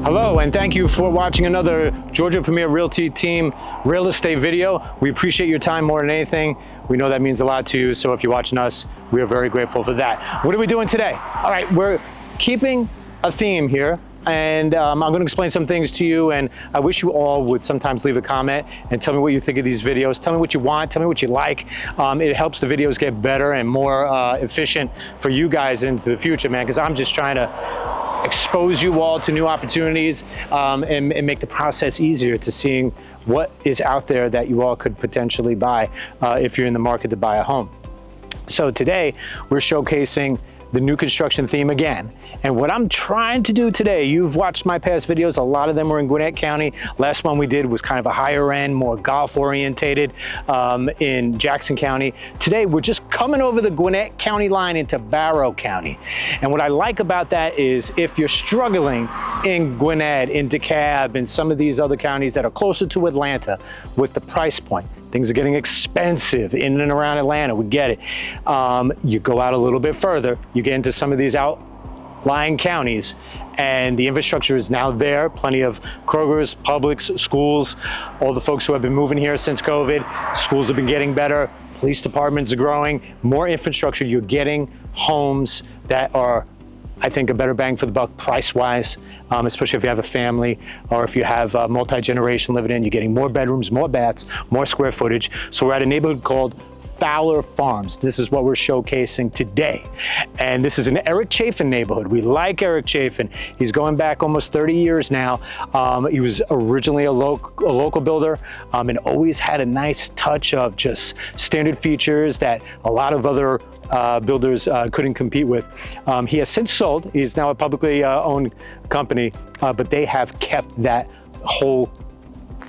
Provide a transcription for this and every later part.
Hello, and thank you for watching another Georgia Premier Realty Team real estate video. We appreciate your time more than anything. We know that means a lot to you, so if you're watching us, we are very grateful for that. What are we doing today? All right, we're keeping a theme here, and I'm going to explain some things to you, and I wish you all would sometimes leave a comment and tell me what you think of these videos. Tell me what you want, tell me what you like. It helps the videos get better and more efficient for you guys into the future, man, because I'm just trying to expose you all to new opportunities and make the process easier to seeing what is out there that you all could potentially buy if you're in the market to buy a home. So today we're showcasing the new construction theme again. And what I'm trying to do today, you've watched my past videos, a lot of them were in Gwinnett County. Last one we did was kind of a higher end, more golf orientated in Jackson County. Today we're just coming over the Gwinnett County line into Barrow County. And what I like about that is if you're struggling in Gwinnett, in DeKalb, and some of these other counties that are closer to Atlanta with the price point, things are getting expensive in and around Atlanta, we get it. You go out a little bit further, you get into some of these outlying counties, and the infrastructure is now there. Plenty of Kroger's, Publix, schools, all the folks who have been moving here since COVID. Schools have been getting better, police departments are growing, more infrastructure. You're getting homes that are, I think, a better bang for the buck price-wise, especially if you have a family or if you have multi-generation living in. You're getting more bedrooms, more baths, more square footage. So we're at a neighborhood called Fowler Farms. This is what we're showcasing today. And this is an Eric Chafin neighborhood. We like Eric Chafin. He's going back almost 30 years now. He was originally a local builder and always had a nice touch of just standard features that a lot of other builders couldn't compete with. He has since sold. He's now a publicly owned company, but they have kept that whole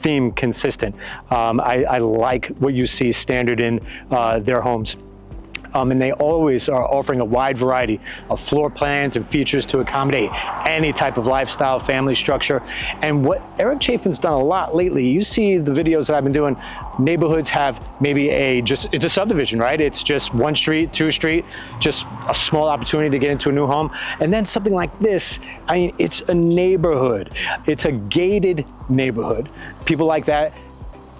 theme consistent. I like what you see standard in their homes. And they always are offering a wide variety of floor plans and features to accommodate any type of lifestyle, family structure. And what Eric Chafin's done a lot lately, you see the videos that I've been doing, neighborhoods have maybe it's a subdivision, right? It's just one street, two street, just a small opportunity to get into a new home. And then something like this, I mean, it's a neighborhood. It's a gated neighborhood. People like that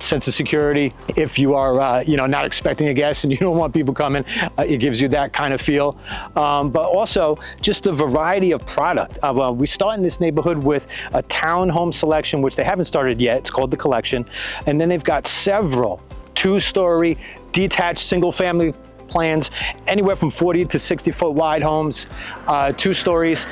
sense of security. If you are not expecting a guest and you don't want people coming, it gives you that kind of feel. But also just a variety of product. We start in this neighborhood with a townhome selection, which they haven't started yet. It's called The Collection. And then they've got several two-story detached single family plans, anywhere from 40 to 60 foot wide homes, 2 stories.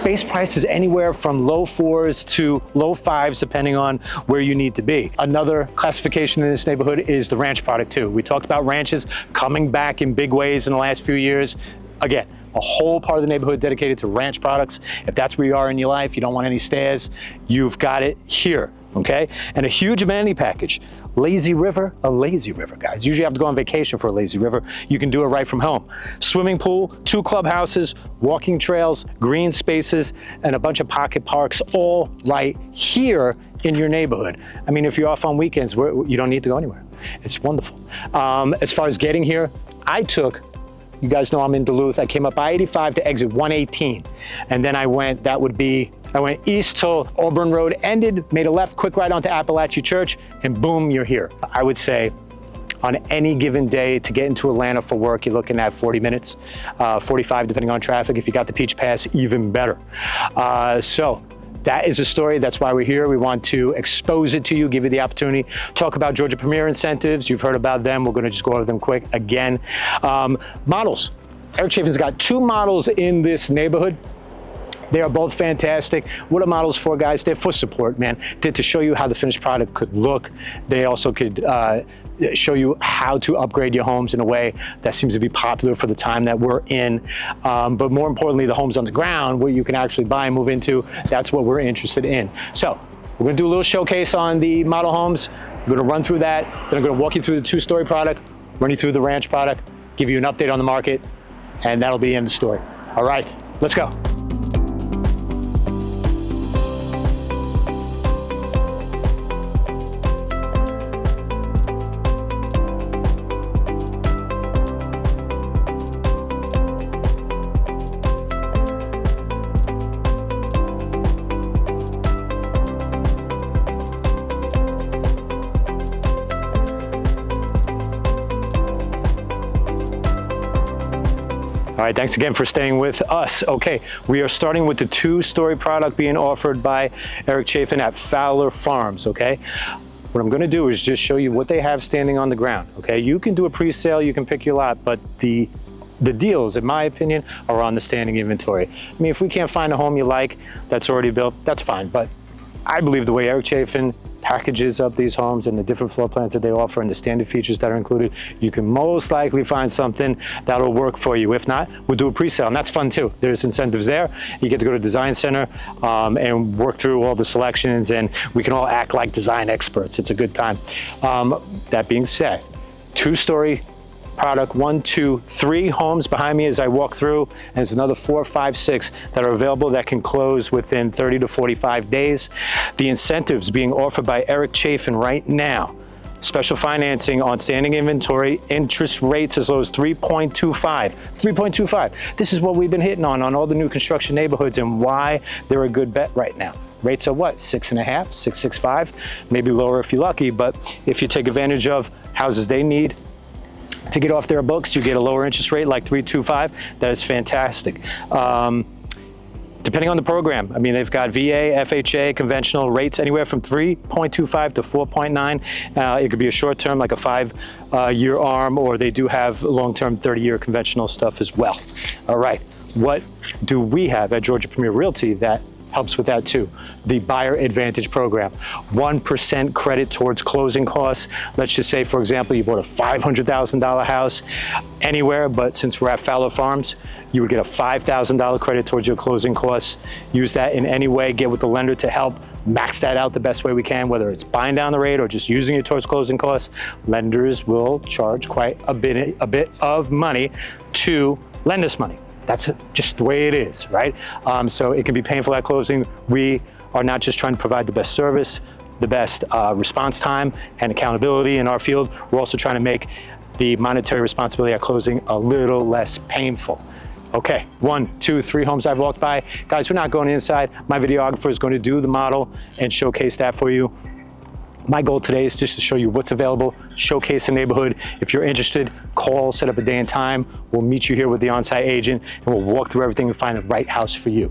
Base price is anywhere from low 4s to low 5s, depending on where you need to be. Another classification in this neighborhood is the ranch product too. We talked about ranches coming back in big ways in the last few years. Again, a whole part of the neighborhood dedicated to ranch products. If that's where you are in your life, you don't want any stairs, you've got it here, okay? And a huge amenity package. Lazy river, a lazy river, guys. Usually you have to go on vacation for a lazy river. You can do it right from home. Swimming pool, 2 clubhouses, walking trails, green spaces, and a bunch of pocket parks, all right here in your neighborhood. I mean, if you're off on weekends, you don't need to go anywhere. It's wonderful. As far as getting here, you guys know I'm in Duluth. I came up I-85 to exit 118. And then I went east till Auburn Road ended, made a left, quick ride onto Appalachia Church, and boom, you're here. I would say on any given day to get into Atlanta for work, you're looking at 40 minutes, 45 depending on traffic. If you got the Peach Pass, even better. So that is a story. That's why we're here. We want to expose it to you, give you the opportunity, talk about Georgia Premier incentives. You've heard about them. We're going to just go over them quick again. Models. Eric Chafin's got 2 models in this neighborhood. They are both fantastic. What are models for, guys? They're for support, man. They're to show you how the finished product could look. They also could show you how to upgrade your homes in a way that seems to be popular for the time that we're in. But more importantly, the homes on the ground where you can actually buy and move into, that's what we're interested in. So we're gonna do a little showcase on the model homes. We're gonna run through that. Then I'm gonna walk you through the 2-story product, run you through the ranch product, give you an update on the market, and that'll be the end of the story. All right, let's go. All right, thanks again for staying with us. Okay, we are starting with the 2-story product being offered by Eric Chafin at Fowler Farms, okay? What I'm gonna do is just show you what they have standing on the ground, okay? You can do a pre-sale, you can pick your lot, but the deals, in my opinion, are on the standing inventory. I mean, if we can't find a home you like that's already built, that's fine, but I believe the way Eric Chafin packages up these homes and the different floor plans that they offer and the standard features that are included, you can most likely find something that'll work for you. If not, we'll do a pre-sale, and that's fun too. There's incentives there. You get to go to Design Center and work through all the selections, and we can all act like design experts. It's a good time. That being said, 2-story product, 1, 2, 3 homes behind me as I walk through, and there's another 4, 5, 6 that are available that can close within 30 to 45 days. The incentives being offered by Eric Chafin right now: special financing on standing inventory, interest rates as low as 3.25. 3.25. This is what we've been hitting on all the new construction neighborhoods and why they're a good bet right now. Rates are what? 6.5, 6.65, maybe lower if you're lucky, but if you take advantage of houses they need to get off their books, you get a lower interest rate like 3.25. That is fantastic. Depending on the program, I mean, they've got VA, FHA, conventional rates anywhere from 3.25 to 4.9. It could be a short term, like a 5-year ARM, or they do have long-term 30-year conventional stuff as well. All right, what do we have at Georgia Premier Realty that helps with that too? The Buyer Advantage Program. 1% credit towards closing costs. Let's just say, for example, you bought a $500,000 house anywhere, but since we're at Fowler Farms, you would get a $5,000 credit towards your closing costs. Use that in any way, get with the lender to help max that out the best way we can, whether it's buying down the rate or just using it towards closing costs. Lenders will charge quite a bit of money to lend us money. That's just the way it is, right? So it can be painful at closing. We are not just trying to provide the best service, the best response time and accountability in our field. We're also trying to make the monetary responsibility at closing a little less painful. Okay, 1, 2, 3 homes I've walked by. Guys, we're not going inside. My videographer is going to do the model and showcase that for you. My goal today is just to show you what's available, showcase the neighborhood. If you're interested, call, set up a day and time. We'll meet you here with the on-site agent, and we'll walk through everything and find the right house for you.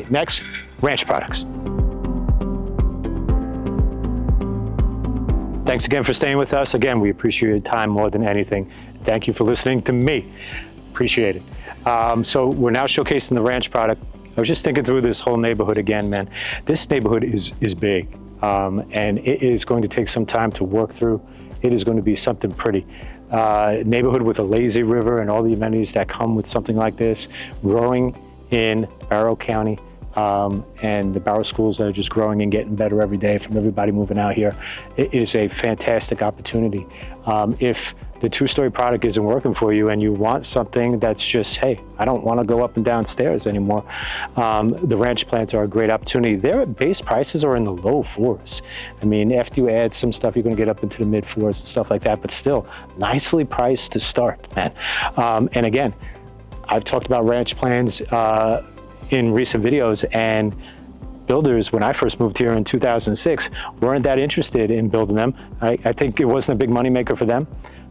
right, next, ranch products. Thanks again for staying with us. Again, we appreciate your time more than anything. Thank you for listening to me. Appreciate it. So we're now showcasing the ranch product. I was just thinking through this whole neighborhood again, man. This neighborhood is big, and it is going to take some time to work through. It is going to be something pretty. Neighborhood with a lazy river and all the amenities that come with something like this, growing in Barrow County, and the Barrow schools that are just growing and getting better every day from everybody moving out here. It is a fantastic opportunity. If the two-story product isn't working for you and you want something that's just, hey, I don't want to go up and down stairs anymore, the ranch plants are a great opportunity. Their base prices are in the low fours. I mean, after you add some stuff, you're going to get up into the mid fours and stuff like that, but still nicely priced to start, man. And again, I've talked about ranch plans in recent videos, and builders, when I first moved here in 2006, weren't that interested in building them. I think it wasn't a big moneymaker for them,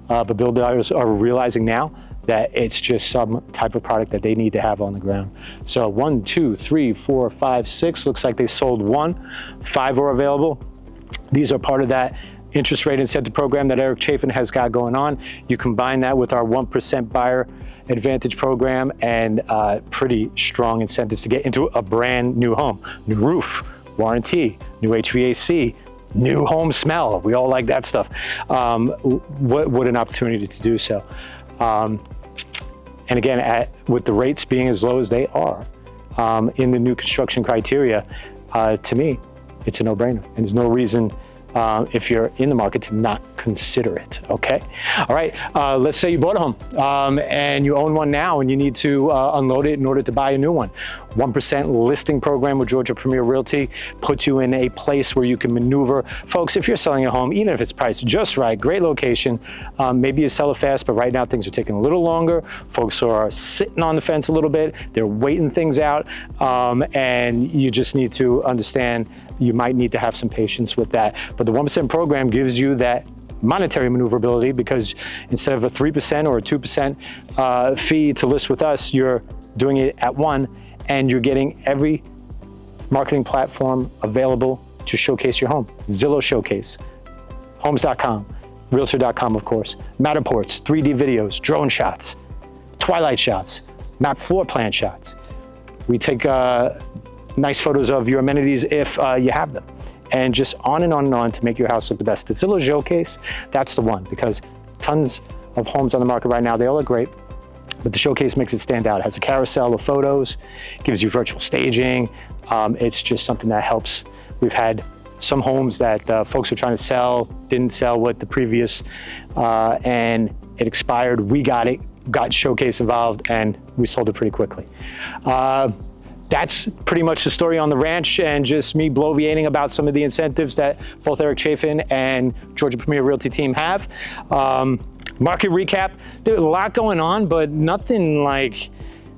but builders are realizing now that it's just some type of product that they need to have on the ground. So 1, 2, 3, 4, 5, 6, looks like they sold 1, 5 are available. These are part of that interest rate incentive program that Eric Chafin has got going on. You combine that with our 1% buyer advantage program and pretty strong incentives to get into a brand new home. New roof, warranty, new HVAC, new home smell. We all like that stuff. What an opportunity to do so. And again, with the rates being as low as they are in the new construction criteria, to me, it's a no-brainer. And there's no reason if you're in the market to not consider it, okay? All right, let's say you bought a home and you own one now and you need to unload it in order to buy a new one. 1% listing program with Georgia Premier Realty puts you in a place where you can maneuver. Folks, if you're selling a home, even if it's priced just right, great location, maybe you sell it fast, but right now things are taking a little longer. Folks are sitting on the fence a little bit. They're waiting things out, and you just need to understand you might need to have some patience with that. But the 1% program gives you that monetary maneuverability, because instead of a 3% or a 2% fee to list with us, you're doing it at 1%, and you're getting every marketing platform available to showcase your home. Zillow Showcase, Homes.com, Realtor.com, of course, Matterports, 3D videos, drone shots, twilight shots, map floor plan shots. We take nice photos of your amenities if you have them, and just on and on and on to make your house look the best. The Zillow Showcase, that's the one, because tons of homes on the market right now, they all look great, but the Showcase makes it stand out. It has a carousel of photos, gives you virtual staging. It's just something that helps. We've had some homes that folks were trying to sell, didn't sell with the previous, and it expired. We got it, got Showcase involved, and we sold it pretty quickly. That's pretty much the story on the ranch, and just me bloviating about some of the incentives that both Eric Chafin and Georgia Premier Realty team have. Market recap, there's a lot going on, but nothing like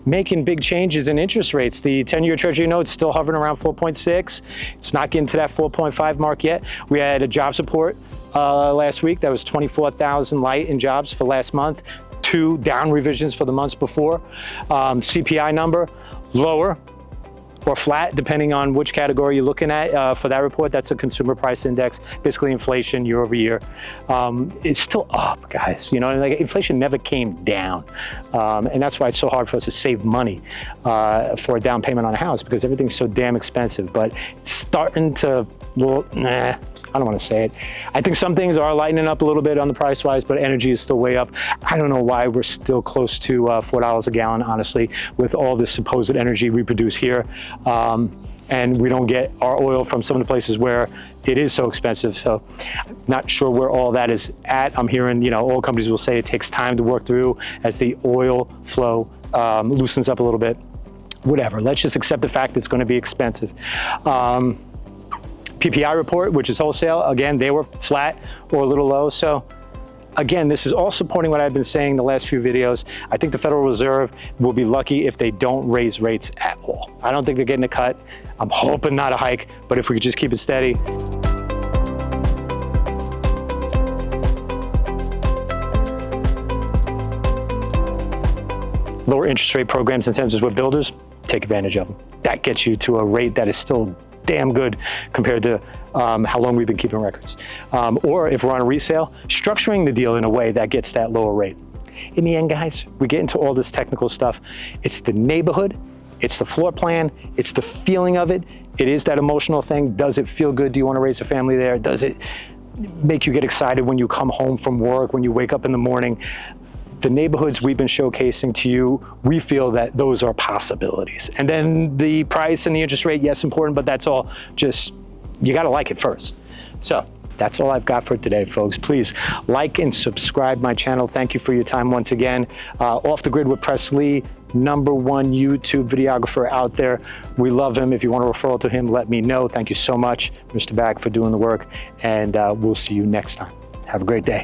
making big changes in interest rates. The 10-year Treasury note's still hovering around 4.6. It's not getting to that 4.5 mark yet. We had a jobs report last week that was 24,000 light in jobs for last month, 2 down revisions for the months before. CPI number, lower or flat, depending on which category you're looking at for that report. That's the consumer price index, basically inflation year over year. It's still up, guys. You know, like inflation never came down. And that's why it's so hard for us to save money for a down payment on a house, because everything's so damn expensive. But it's starting to, well, I don't want to say it. I think some things are lightening up a little bit on the price wise, but energy is still way up. I don't know why we're still close to $4 a gallon, honestly, with all this supposed energy we produce here. And we don't get our oil from some of the places where it is so expensive. So not sure where all that is at. I'm hearing, you know, oil companies will say it takes time to work through as the oil flow loosens up a little bit. Whatever, let's just accept the fact it's going to be expensive. PPI report, which is wholesale, again, they were flat or a little low. So again, this is all supporting what I've been saying the last few videos. I think the Federal Reserve will be lucky if they don't raise rates at all. I don't think they're getting a cut. I'm hoping not a hike, but if we could just keep it steady. Lower interest rate programs, incentives with builders, take advantage of them. that gets you to a rate that is still damn good compared to how long we've been keeping records. Or if we're on a resale, structuring the deal in a way that gets that lower rate. In the end, guys, we get into all this technical stuff. It's the neighborhood, it's the floor plan, it's the feeling of it. It is that emotional thing. Does it feel good? Do you want to raise a family there? Does it make you get excited when you come home from work, when you wake up in the morning? The neighborhoods we've been showcasing to you, we feel that those are possibilities. And then the price and the interest rate, yes, important, but that's all just, you got to like it first. So that's all I've got for today, folks. Please like and subscribe my channel. Thank you for your time once again. Off the Grid with Press Lee, #1 YouTube videographer out there. We love him. If you want a referral to him, let me know. Thank you so much, Mr. Bag, for doing the work. And we'll see you next time. Have a great day.